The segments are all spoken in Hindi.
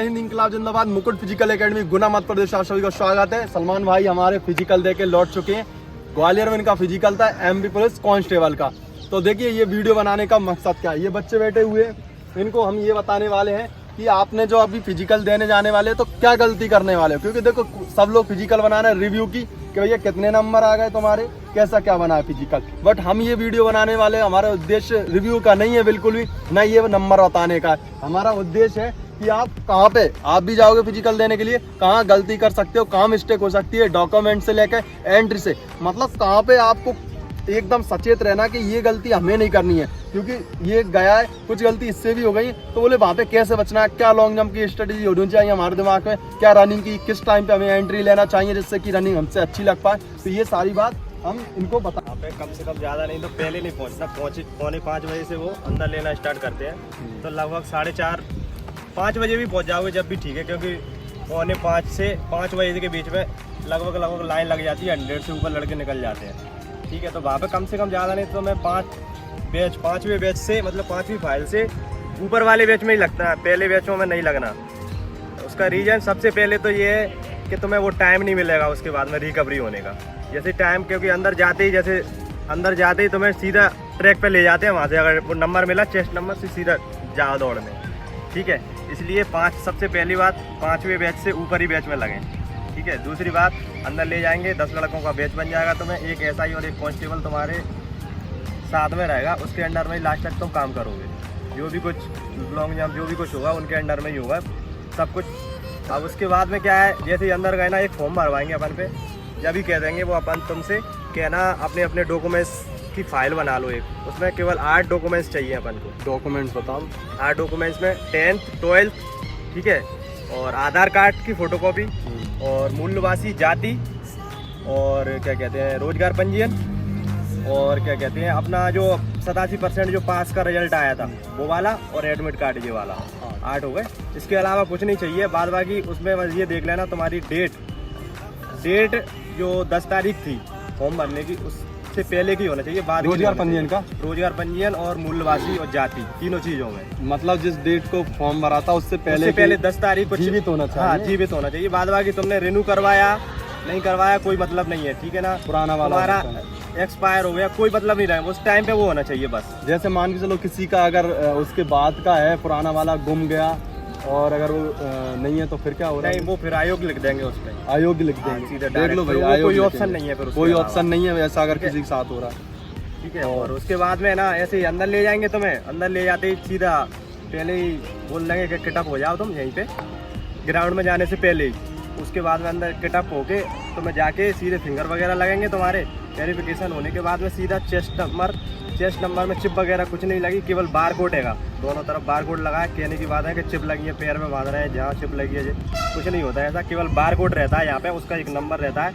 हिंद इंकलाब जिंदाबाद। मुकुट फिजिकल एकेडमी गुना मध्य प्रदेश आप सभी का स्वागत है। सलमान भाई हमारे फिजिकल देके लौट चुके हैं। ग्वालियर में इनका फिजिकल था एमपी पुलिस कांस्टेबल का। तो देखिए ये वीडियो बनाने का मकसद क्या है। ये बच्चे बैठे हुए हैं, इनको हम ये बताने वाले हैं कि आपने जो अभी फिजिकल देने जाने वाले तो क्या गलती करने वाले हो। क्योंकि देखो सब लोग फिजिकल बना रहे हैं रिव्यू की कि भैया कितने नंबर आ गए तुम्हारे, कैसा क्या बना है फिजिकल। बट हम ये वीडियो बनाने वाले, हमारा उद्देश्य रिव्यू का नहीं है बिल्कुल भी, ना ये नंबर बताने का है। हमारा उद्देश्य है कि आप कहाँ पे आप भी जाओगे फिजिकल देने के लिए, कहाँ गलती कर सकते हो, कहाँ मिस्टेक हो सकती है, डॉक्यूमेंट से लेकर एंट्री से, मतलब कहाँ पे आपको एकदम सचेत रहना कि ये गलती हमें नहीं करनी है। क्योंकि ये गया है, कुछ गलती इससे भी हो गई तो बोले वहाँ पे कैसे बचना है, क्या लॉन्ग जंप की स्ट्रेटेजी होनी चाहिए हमारे दिमाग में, क्या रनिंग की किस टाइम पे हमें एंट्री लेना चाहिए जिससे कि रनिंग हमसे अच्छी लग पाए। तो ये सारी बात हम इनको बता। कम से कम ज़्यादा नहीं तो पहले नहीं पहुँचना, 4:45 बजे से वो अंदर लेना स्टार्ट करते हैं। तो लगभग 4:30-5 बजे भी पहुँच जाओगे जब भी ठीक है, क्योंकि 4:45 से 5 बजे के बीच में लगभग लाइन लग जाती है। 100 से ऊपर लड़के निकल जाते हैं, ठीक है। तो वहाँ पे कम से कम ज़्यादा नहीं तो मैं 5वें बैच से, मतलब 5वीं फाइल से ऊपर वाले बैच में ही लगता है, पहले बैचों में नहीं लगना। उसका रीज़न सबसे पहले तो ये है कि तुम्हें वो टाइम नहीं मिलेगा उसके बाद में रिकवरी होने का। जैसे टाइम, क्योंकि अंदर जाते ही तुम्हें सीधा ट्रैक पे ले जाते हैं। वहाँ से अगर वो नंबर मिला चेस्ट नंबर से सीधा जाओ दौड़ने, ठीक है। इसलिए सबसे पहली बात 5वें बैच से ऊपर ही बैच में लगें, ठीक है। दूसरी बात, अंदर ले जाएंगे 10 लड़कों का बैच बन जाएगा तुम्हें, एक एसआई और एक कांस्टेबल तुम्हारे साथ में रहेगा। उसके अंडर में ही लास्ट तक तुम काम करोगे। जो भी कुछ लॉन्ग जंप जो भी कुछ होगा उनके अंडर में ही होगा सब कुछ। अब उसके बाद में क्या है, जैसे ही अंदर गए ना एक फॉर्म भरवाएंगे अपन पे, जब भी कह देंगे वो अपन तुमसे कहना अपने अपने डॉक्यूमेंट्स की फाइल बना लो एक। उसमें केवल 8 डॉक्यूमेंट्स चाहिए अपन को। डॉक्यूमेंट्स बताओ। 8 डॉक्यूमेंट्स में 10th 12th, ठीक है, और आधार कार्ड की फोटोकॉपी, और मूल निवासी जाति, और क्या कहते हैं रोजगार पंजीयन, और क्या कहते हैं अपना जो 87% जो पास का रिजल्ट आया था वो वाला, और एडमिट कार्ड ये वाला। 8 हो गए। इसके अलावा कुछ नहीं चाहिए। बाद बाकी उसमें बस ये देख लेना तुम्हारी डेट जो 10 तारीख थी फॉर्म भरने की, उससे पहले की होना चाहिए। बाद रोजगार पंजीयन का, रोजगार पंजीयन और मूलवासी और जाति, तीनों चीजों में। मतलब जिस डेट को फॉर्म भरा था उससे पहले 10 तारीख को जीवित होना चाहिए। हाँ, जीवित होना चाहिए। बाद बाकी तुमने रिन्यू करवाया नहीं करवाया कोई मतलब नहीं है, ठीक है ना। पुराना वाला हमारा एक्सपायर हो गया कोई मतलब नहीं रहा, उस टाइम पे वो होना चाहिए बस। जैसे मान के चलो किसी का अगर उसके बाद का है पुराना वाला गुम गया और अगर वो नहीं है तो फिर क्या हो रहा है? नहीं, वो फिर आयोग लिख देंगे उस पर, आयोग लिख देंगे सीधे देख लो भाई, कोई ऑप्शन नहीं है फिर, कोई ऑप्शन नहीं है वैसा अगर किसी के साथ हो रहा है, ठीक है। और उसके बाद में ना ऐसे ही अंदर ले जाएंगे तुम्हें। अंदर ले जाते ही सीधा पहले ही बोल देंगे कि किटअप हो जाओ तुम यहीं पे ग्राउंड में जाने से पहले ही। उसके बाद में अंदर किटअप होके तुम्हें जाके सीधे फिंगर वगैरह लगेंगे तुम्हारे। वेरिफिकेशन होने के बाद में सीधा चेस्ट नंबर में चिप वगैरह कुछ नहीं लगी, केवल बार कोड है, दोनों तरफ बार कोड लगा है। कहने की बात है कि चिप लगी है पैर में बांध रहे हैं, जहाँ चिप लगी है कुछ नहीं होता है ऐसा, केवल बार कोड रहता है यहाँ पे, उसका एक नंबर रहता है।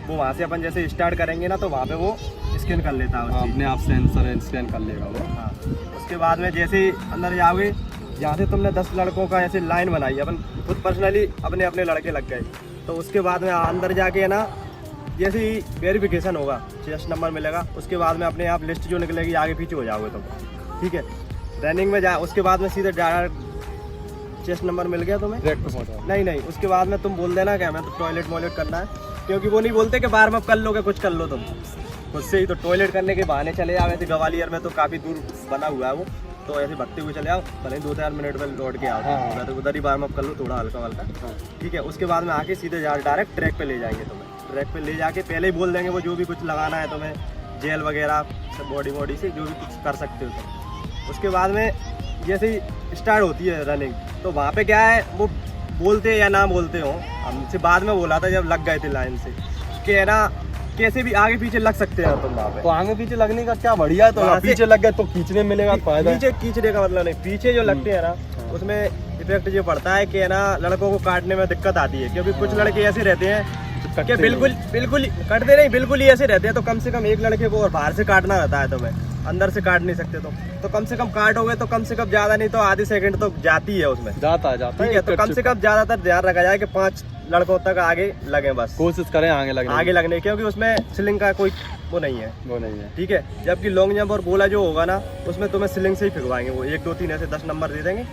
वो वहाँ से अपन जैसे स्टार्ट करेंगे ना तो वहाँ पे वो स्कैन कर लेता है, अपने आप सेंसर स्कैन कर लेगा वो। हाँ, उसके बाद में जैसे ही अंदर जाओगे, यहाँ से तुमने 10 लड़कों का ऐसे लाइन बनाई, अपन खुद पर्सनली अपने अपने लड़के लग गए। तो उसके बाद में अंदर जाके ना जैसे ही वेरिफिकेशन होगा चेस्ट नंबर मिलेगा, उसके बाद में अपने आप लिस्ट जो निकलेगी आगे पीछे हो जाओगे तुम, ठीक है। रनिंग में जा, उसके बाद में सीधे डायरेक्ट चेस्ट नंबर मिल गया तुम्हें, नहीं उसके बाद में तुम बोल देना कि हमें तो टॉयलेट करना है, क्योंकि वो नहीं बोलते कि बार में कर लो कुछ कर लो तुम खुद से ही। तो टॉयलेट करने के बहाने चले जाओ। वैसे ग्वालियर में तो काफ़ी दूर बना हुआ है वो, तो ऐसे भगते हुए चले आओ, भले 2-4 मिनट में लौट के आओ। मैं तो उधर ही बार में कर लो थोड़ा हल्का, ठीक है। उसके बाद में आके सीधे डायरेक्ट ट्रैक पे ले जाएंगे तुम्हें। ट्रैक पे ले जाके पहले ही बोल देंगे वो जो भी कुछ लगाना है तुम्हें, जेल वगैरह सब बॉडी से जो भी कुछ कर सकते हो तुम। उसके बाद में जैसे ही स्टार्ट होती है रनिंग, तो वहाँ पे क्या है वो बोलते या ना बोलते हो, हमसे बाद में बोला था जब लग गए थे लाइन से कि है ना कैसे भी आगे पीछे लग सकते हैं तुम वहाँ पे। तो आगे पीछे लगने का क्या बढ़िया है, तो पीछे लग गए तो खींचने मिलेगा फायदा। पीछे खींचने का मतलब नहीं, पीछे जो लगते हैं ना उसमें इफेक्ट ये पड़ता है कि है ना लड़कों को काटने में दिक्कत आती है, क्योंकि कुछ लड़के ऐसे रहते हैं कि बिल्कुल कटते नहीं, बिल्कुल ही ऐसे रहते हैं। तो कम से कम एक लड़के को और बाहर से काटना रहता है तुम्हें, अंदर से काट नहीं सकते तो कम से कम काटोगे तो कम से कम ज्यादा नहीं तो आधे सेकंड तो जाती है उसमें, जाता है ठीक है। तो कम से कम ज्यादातर ध्यान रखा जाए कि 5 लड़कों तक आगे लगे, बस कोशिश करें आगे लगने, क्योंकि उसमें स्लिंग का कोई वो नहीं है, ठीक है। जबकि लॉन्ग जंप और गोला जो होगा ना उसमें तुम्हें स्लिंग से ही फिगवाएंगे वो, 1 2 3 ऐसे 10 नंबर दे देंगे,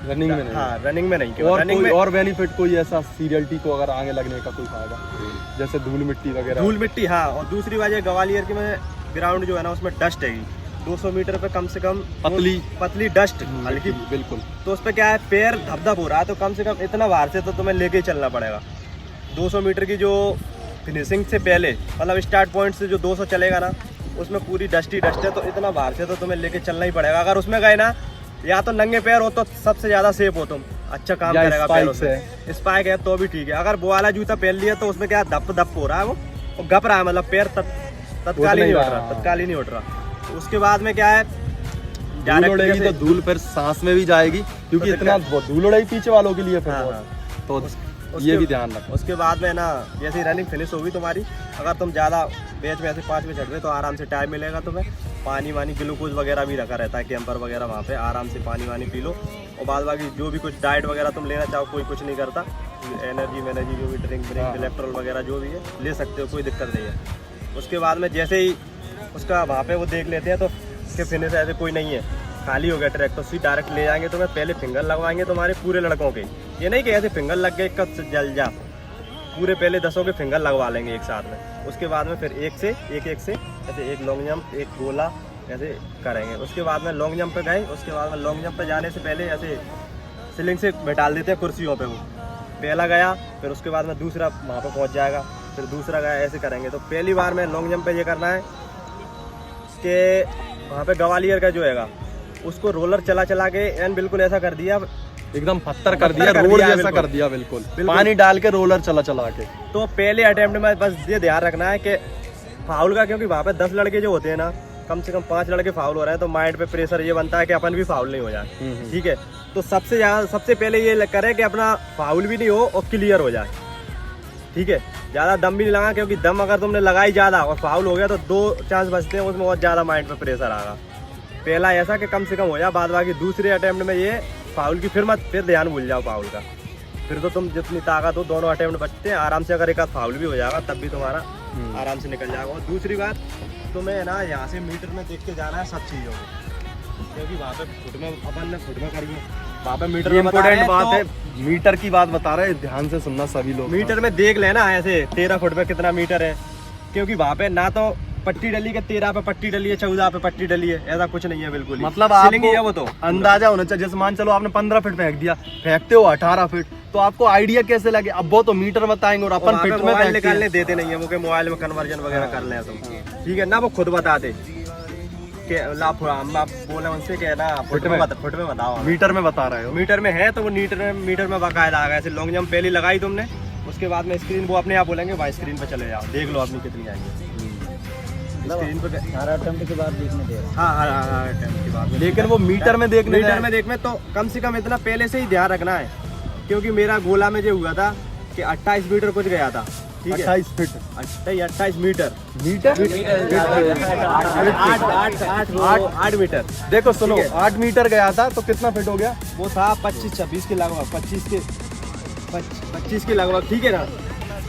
रनिंग में नहीं। हाँ रनिंग में नहीं, और रनिंग कोई में और बेनिफिट कोई ऐसा सीरियलिटी को अगर आगे लगने का कोई फायदा, जैसे धूल मिट्टी वगैरह? धूल मिट्टी, हाँ। और दूसरी वजह ग्वालियर की में ग्राउंड जो है ना उसमें डस्ट है, 200 मीटर पे कम से कम पतली डस्ट हल्की, बिल्कुल। तो उस पर क्या है, पैर धप-धप हो रहा है, तो कम से कम इतना बाहर से तो तुम्हें लेके ही चलना पड़ेगा। 200 मीटर की जो फिनिशिंग से पहले, मतलब स्टार्ट पॉइंट से जो 200 चलेगा ना, उसमें पूरी डस्ट ही डस्ट है, तो इतना बाहर से तो तुम्हें लेके चलना ही पड़ेगा। अगर उसमें गए ना, या तो नंगे पैर हो तो सबसे ज्यादा सेफ हो तुम, अच्छा काम करेगा पैरों से। स्पाइक है तो भी ठीक है, अगर वो वाला जूता पहन लिया तो उसमें क्या धप धप हो रहा है, वो घप रहा है, मतलब पैर तत्काल ही नहीं उठ रहा। तो उसके बाद में क्या है, धूल उड़ेगी तो धूल फिर सांस में भी जाएगी, क्योंकि इतना धूल उड़ेगी पीछे वालों के लिए, तो ये भी ध्यान रखो। उसके बाद में ना जैसे रनिंग फिनिश होगी तुम्हारी, अगर तुम ज़्यादा बैच में ऐसे 5 में चढ़ गए तो आराम से टाइम मिलेगा तुम्हें। पानी वानी ग्लूकोज वगैरह भी रखा रहता है, कैंपर वगैरह वहाँ पे, आराम से पानी वानी पी लो। और बाद बाकी जो भी कुछ डाइट वगैरह तुम लेना चाहो, कोई कुछ नहीं करता, एनर्जी जो भी ड्रिंक इलेक्ट्रोल वगैरह जो भी है ले सकते हो, कोई दिक्कत नहीं है। उसके बाद में जैसे ही उसका वहाँ पे वो देख लेते हैं तो उसके फिनिश ऐसे कोई नहीं है, खाली हो गया ट्रैक, तो सीट डायरेक्ट ले जाएंगे तुम्हें, पहले फिंगर लगवाएंगे तुम्हारे पूरे लड़कों के। ये नहीं कि ऐसे फिंगर लग गए कब जल जा, पूरे पहले 10 के फिंगर लगवा लेंगे एक साथ में। उसके बाद में फिर एक से ऐसे एक लॉन्ग जंप, एक गोला ऐसे करेंगे। उसके बाद में लॉन्ग जंप पे गए, उसके बाद में लॉन्ग जंप पे जाने से पहले ऐसे सीलिंग से बैठा देते हैं कुर्सियों पे, वो पहला गया, फिर उसके बाद में दूसरा वहाँ पे पहुँच जाएगा, फिर दूसरा गया, ऐसे करेंगे। तो पहली बार में लॉन्ग जंप पे ये करना है कि वहाँ पे ग्वालियर का जो है उसको रोलर चला के एंड बिल्कुल ऐसा कर दिया, एकदम पत्थर कर दिया, रोड जैसा कर दिया, बिल्कुल पानी डाल के रोलर चला के। तो पहले अटेम्प्ट में बस ये ध्यान रखना है कि फाउल का, क्योंकि वहाँ पे 10 लड़के जो होते हैं ना, कम से कम 5 लड़के फाउल हो रहे हैं, तो माइंड पे प्रेशर ये बनता है कि अपन भी फाउल नहीं हो जाए, ठीक है। तो सबसे पहले ये करें कि अपना फाउल भी नहीं हो और क्लियर हो जाए, ठीक है। ज़्यादा दम भी नहीं लगा, क्योंकि दम अगर तुमने लगाई ज़्यादा और फाउल हो गया तो 2 चांस बचते हैं, उसमें बहुत ज़्यादा माइंड पे प्रेशर आएगा। पहला ऐसा कि कम से कम हो जाए, बाद बाकी दूसरे अटेम्प्ट में ये फाउल की फिर ध्यान भूल जाओ फाउल का, फिर तो तुम जितनी ताकत हो दोनों अटेम्प्ट बचते हैं आराम से। अगर एक आध फाउल भी हो जाएगा तब भी तुम्हारा आराम से निकल जाएगा। और दूसरी बात, तुम्हें ना यहाँ से मीटर में देख के जाना है सब चीज़ों को, क्योंकि वहाँ पे फुट में करिए, वहाँ पे मीटर में इम्पोर्टेंट बात है, मीटर की बात बता रहे हैं, ध्यान से सुनना सभी लोग। मीटर में देख लेना ऐसे 13 फुट में कितना मीटर है, क्योंकि वहाँ पे ना तो पट्टी डली के 13 पे पट्टी डली है, 14 पे पट्टी डली है, ऐसा कुछ नहीं है बिल्कुल। मतलब आपको वो तो अंदाजा होना चाहिए, जैसे मान चलो आपने 15 फीट फेंक दिया, फेंकते हो 18 फीट, तो आपको आइडिया कैसे लगे? अब वो तो मीटर बताएंगे और अपन फीट में मोबाइल निकालने देते नहीं है, वो के मोबाइल में कन्वर्जन वगैरह कर ले तुम, ठीक है ना, वो खुद बताते बोले उनसे क्या ना, फुट में बताओ, मीटर में बता रहे हो, मीटर में है तो वो मीटर में बकायदा आ गया। ऐसे लॉन्ग जंप पहले लगाई तुमने, उसके बाद में स्क्रीन वो अपने आप बोलेंगे भाई स्क्रीन पे चले जाओ, देख लो अपनी कितनी आएंगे स्क्रीन पे, हर अटेम्प्ट के बाद देखने दे। हाँ अटेम्प्ट के बाद, लेकिन वो मीटर में देखने तो कम से कम इतना पहले से ही ध्यान रखना है, क्योंकि मेरा गोला में जो हुआ था कि 28 मीटर कुछ गया था, ठीक है, 28 फीट, 28 मीटर 8 मीटर। देखो सुनो, 8 मीटर गया था तो कितना फीट हो गया? वो था 25-26 के लगभग, 25 के लगभग, ठीक है ना।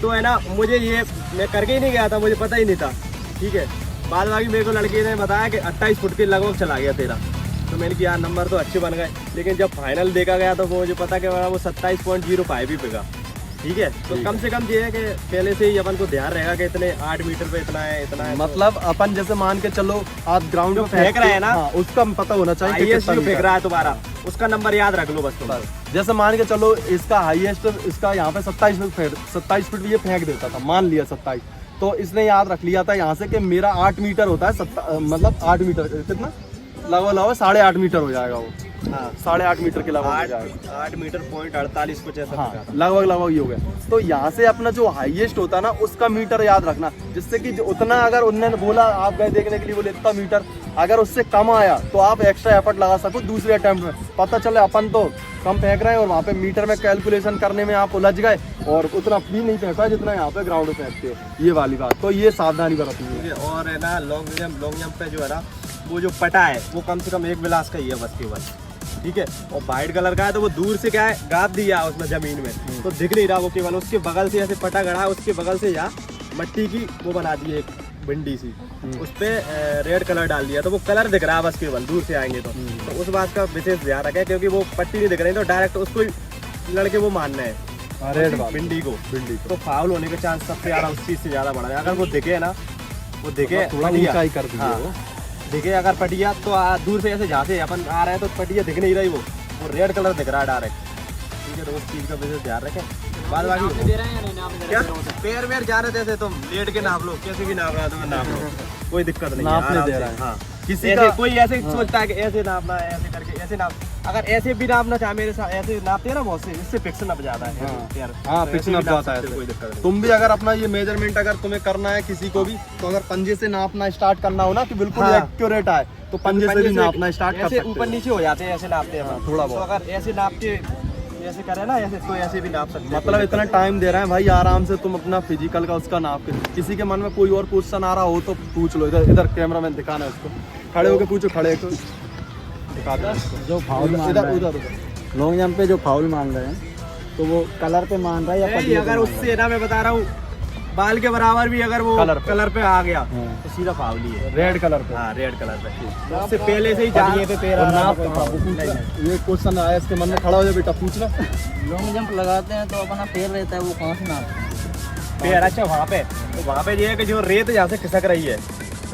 तो है ना, मुझे ये मैं करके ही नहीं गया था, मुझे पता ही नहीं था, ठीक है। बाद बाकी मेरे को लड़के ने बताया कि 28 फुट के लगभग चला गया तेरा, तो मैंने कहा यार नंबर तो अच्छे बन गए, लेकिन जब फाइनल देखा गया तो मुझे पता कि वो 27.05 ही पिगा, ठीक है। तो कम से कम ये है कि पहले से ही अपन को ध्यान रहेगा कि इतने 8 मीटर पे इतना है, मतलब अपन जैसे मान के चलो आप ग्राउंड में फेंक रहे हैं ना, उसका पता होना चाहिए जो फेंक रहा है तुम्हारा, उसका नंबर याद रख लो बस। जैसे मान के चलो इसका हाईएस्ट, इसका यहाँ पे 27 फीट ये फेंक देता था, मान लिया 27, तो इसने याद रख लिया था यहाँ से कि मेरा 8 मीटर होता है, मतलब 8 मीटर कितना लगभग 8.5 मीटर हो जाएगा वो, हाँ 8.5 मीटर के लगभग 8 मीटर .48 कुछ ऐसा, हाँ लगभग ये हो गया। तो यहाँ से अपना जो हाईएस्ट होता है ना, उसका मीटर याद रखना, जिससे कि उतना अगर उन्होंने बोला, आप गए देखने के लिए बोले इतना मीटर, अगर उससे कम आया तो आप एक्स्ट्रा एफर्ट लगा सको दूसरे अटेम्प्ट में, पता चले अपन तो कम फेंक रहे हैं और वहाँ पे मीटर में कैलकुलेशन करने में आप उलझ गए और उतना फ्री नहीं फेंका जितना यहाँ पे ग्राउंड में फेंकते हो, ये वाली बात, तो ये सावधानी बरतनी है। और है ना लॉन्ग जंप पे जो है ना, वो जो पटा है वो कम से कम 1 गिलास का ही है बस केवल, ठीक है। और वाइट कलर का है तो वो दूर से क्या है गाद दिया उसमें जमीन में, तो दिख नहीं रहा, वो केवल उसके बगल से ऐसे पटा गड़ा है, उसके बगल से या मट्टी की वो बना दी है एक भिंडी सी, उस पे रेड कलर डाल दिया, तो वो कलर दिख रहा है बस केवल दूर से आएंगे तो उस बात का विशेष ध्यान रखें, क्योंकि वो पट्टी नहीं दिख रही तो डायरेक्ट उसको लड़के वो मानना है रेड भिंडी को तो फाउल होने के चांस सबसे ज्यादा उस चीज से ज्यादा बढ़ा है। अगर वो दिखे ना, वो दिखे थोड़ा ऊंचाई कर दी दिखे अगर पटिया तो दूर से ऐसे जहाँ से अपन आ रहे हैं तो पटिया दिख नहीं रही, वो रेड कलर दिख रहा है डायरेक्ट, ठीक है। तो उस चीज का विशेष ध्यान रखें। बाद बाकी क्या पैर वेर जा रहे थे तुम लेट के नाप लो, कैसे भी नाप रहा है तो नाप लो, कोई दिक्कत नहीं, नापने दे रहा है। हाँ किसी का कोई ऐसे सोचता है कि ऐसे नापना है, ऐसे करके ऐसे नाप, अगर ऐसे भी नापना चाहे मेरे साथ ऐसे नापते हैं ना बहुत से, इससे पिक्सल नप जाता है यार। हाँ तो पिक्सल ऐसे नप भी नाप जाता है। सकते हो, कोई दिक्कत नहीं। तुम भी अगर अपना ये मेजरमेंट अगर तुम्हें करना है किसी को भी, तो अगर पंजे से नापना स्टार्ट करना हो ना कि बिल्कुल हाँ। एक्यूरेट आए, तो पंजे से भी नापना स्टार्ट कर सकते ऐसे ऊपर नीचे हो जाते हैं, ऐसे नापते हैं अपन। थोड़ा तो बहुत। अगर ऐसे नाप के ऐसे करें ना ऐसे, तो ऐसे भी नाप सकते हैं। मतलब इतना टाइम दे रहे हैं भाई, आराम से तुम अपना फिजिकल का उसका नाप के, किसी के मन में कोई और क्वेश्चन आ रहा हो तो पूछ लो, इधर इधर कैमरामैन दिखाना है उसको, खड़े होके पूछो, खड़े होके दिखा दो। जो फाउल मान इधर रहा है, उधर लॉन्ग जंप पे जो फाउल मान रहे हैं तो वो कलर पे मान रहा है या पटिया पे अगर मान रहा उससे ना मैं बता रहा हूँ बाल के बराबर भी अगर वो कलर पे। आ गया हाँ। तो सीधा फाउल ही है। रेड कलर पे। हाँ रेड कलर पे उससे पहले से ही जानिए पे पैर और आ रहा नाप है, कहाँ? वो पूछना। ये क्वेश्चन आया इसके मन में, खड़ा हो जाए बेटा, पूछना। है? लॉन्ग जंप लगाते हैं तो अपना पैर रहता है, वो कहाँ से नापते हैं? पैर अच्छा वहाँ पे, तो वहाँ पे ये है कि जो रेत यहाँ से खिसक रही है,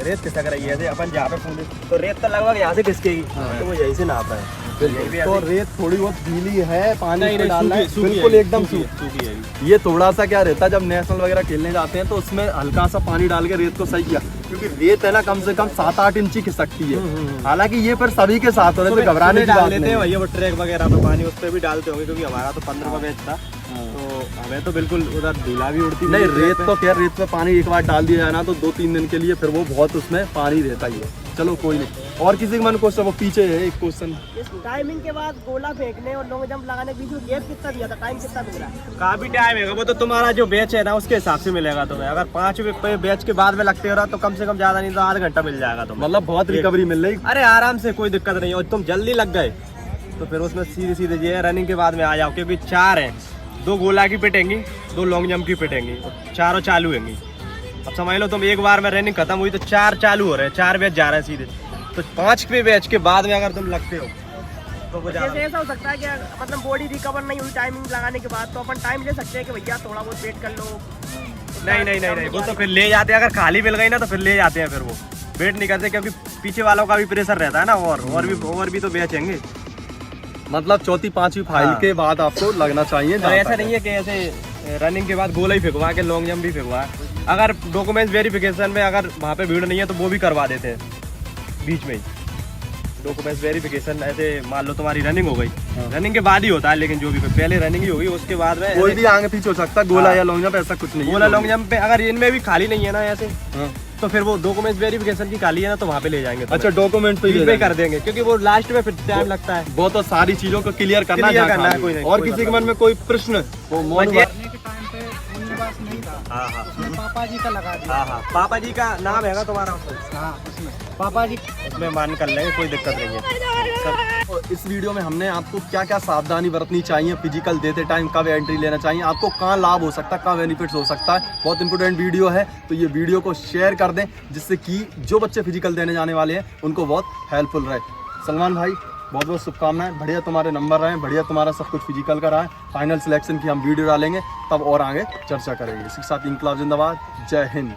रेत खिसक रही है, जैसे अपन जहाँ पे पूछे तो रेत तो लगभग यहाँ से खिसकेगी, तो वो यही से नाप रहा है। यही भी तो ऐसे- रेत थोड़ी बहुत गीली है, पानी नहीं, पे नहीं, डालना है, सूखी- सूखी बिल्कुल है, एकदम सूखी है, सूखी। सूखी है। ये थोड़ा सा क्या रहता है, जब नेशनल वगैरह खेलने जाते हैं तो उसमें हल्का सा पानी डाल के रेत को सही किया, क्योंकि रेत है ना कम से कम 7-8 इंची खिसकती है। हालांकि ये पर सभी के साथ हो रहे थे, घबराने की डाल बात लेते नहीं हैं है। भैया, वो ट्रैक वगैरह पे पानी उस पे भी डालते होंगे, क्योंकि हमारा तो 15 का बैच था, तो हमें तो बिल्कुल उधर धूला भी उड़ती नहीं, थी रेत पे। तो क्या, रेत में पानी एक बार डाल दिया है ना तो 2-3 दिन के लिए फिर वो बहुत उसमें पानी रहता ही है। चलो कोई नहीं, और किसी के मन क्वेश्चन, वो पीछे है एक क्वेश्चन। इस टाइमिंग के बाद गोला फेंकने और लॉन्ग जंप लगाने के बीच में गैप कितना दिया था, टाइम कितना मिल रहा है? काफी टाइम है, वो तो तुम्हारा जो बैच है ना उसके हिसाब से मिलेगा तुम्हें। अगर 5 बैच के बाद में लगते हो रहा तो कम से कम ज्यादा नहीं तो आधा घंटा मिल जाएगा तुम्हें। मतलब बहुत रिकवरी मिल रही। अरे आराम से, कोई दिक्कत नहीं है। और तुम जल्दी लग गए तो फिर उसमें सीधे सीधे ये रनिंग के बाद में आ जाओ, क्योंकि 4 हैं, 2 गोला की पिटेंगी, 2 लॉन्ग जंप की पिटेंगी, चारों चालू होंगी। अब समझ लो तुम एक बार में रनिंग खत्म हुई तो 4 चालू हो रहे हैं, 4 बैच जा रहे हैं सीधे। तो 5वें बैच के बाद में अगर तुम लगते हो तो वो जैसे ऐसा हो सकता है कि मतलब बॉडी रिकवर नहीं हुई टाइमिंग लगाने के बाद, तो अपन टाइम ले सकते हैं कि भैया थोड़ा बहुत वेट कर लो। नहीं, वो तो फिर ले जाते हैं, अगर खाली मिल गई ना तो फिर ले जाते हैं, फिर वो वेट नहीं करते, क्योंकि पीछे वालों का भी प्रेशर रहता है ना, और भी तो बैच होंगे। मतलब 4-5वीं फाइल हाँ। के बाद आपको लगना चाहिए। तो ऐसा नहीं है कि ऐसे रनिंग के बाद गोला ही फेंकवा के लॉन्ग जंप भी फेंकवा। अगर डॉक्यूमेंट्स वेरिफिकेशन में अगर वहाँ पे भीड़ नहीं है तो वो भी करवा देते हैं बीच में ही। डॉक्यूमेंट्स वेरिफिकेशन ऐसे मान लो तुम्हारी रनिंग हो गई, रनिंग के बाद ही होता है, लेकिन जो भी पहले रनिंग ही होगी उसके बाद में कोई भी आगे पीछे हो सकता है, गोला हाँ। या लॉन्ग जंप ऐसा कुछ नहीं है। गोला लॉन्ग जंप पे अगर इनमें भी खाली नहीं है ना ऐसे, हाँ। तो फिर वो डॉक्यूमेंट्स वेरिफिकेशन की खाली है ना तो वहाँ पे ले जाएंगे तुम्हें। अच्छा, डॉक्यूमेंट पे बीच में कर देंगे, क्योंकि वो लास्ट में फिर टाइम लगता है। वो तो सारी चीजों को क्लियर करना Clear जहाँ करना है, खाली। कोई नहीं, और कोई किसी के मतलब मन में कोई प्रश्न, वो मौन बस ये- के टाइम पे यूनिवर्स नहीं था, हाँ हाँ उसमें पापा जी का लगा दिया। हाँ, पापा जी का नाम है तुम्हारा उसमें, हाँ उसमें पापा जी उसमें मान कर लेंगे, कोई दिक्कत नहीं है। और इस वीडियो में हमने आपको क्या क्या सावधानी बरतनी चाहिए फिजिकल देते टाइम, कब एंट्री लेना चाहिए, आपको कहाँ लाभ हो सकता है, कहाँ बेनिफिट्स हो सकता है, बहुत इंपॉर्टेंट वीडियो है। तो ये वीडियो को शेयर कर दें, जिससे कि जो बच्चे फिजिकल देने जाने वाले हैं उनको बहुत हेल्पफुल रहे। सलमान भाई, बहुत बहुत शुभकामनाएं, बढ़िया तुम्हारे नंबर रहे, बढ़िया तुम्हारा सब कुछ फिजिकल का रहा है। फाइनल सिलेक्शन की हम वीडियो डालेंगे, तब और आगे चर्चा करेंगे। इसी के साथ इंकलाब जिंदाबाद, जय हिंद।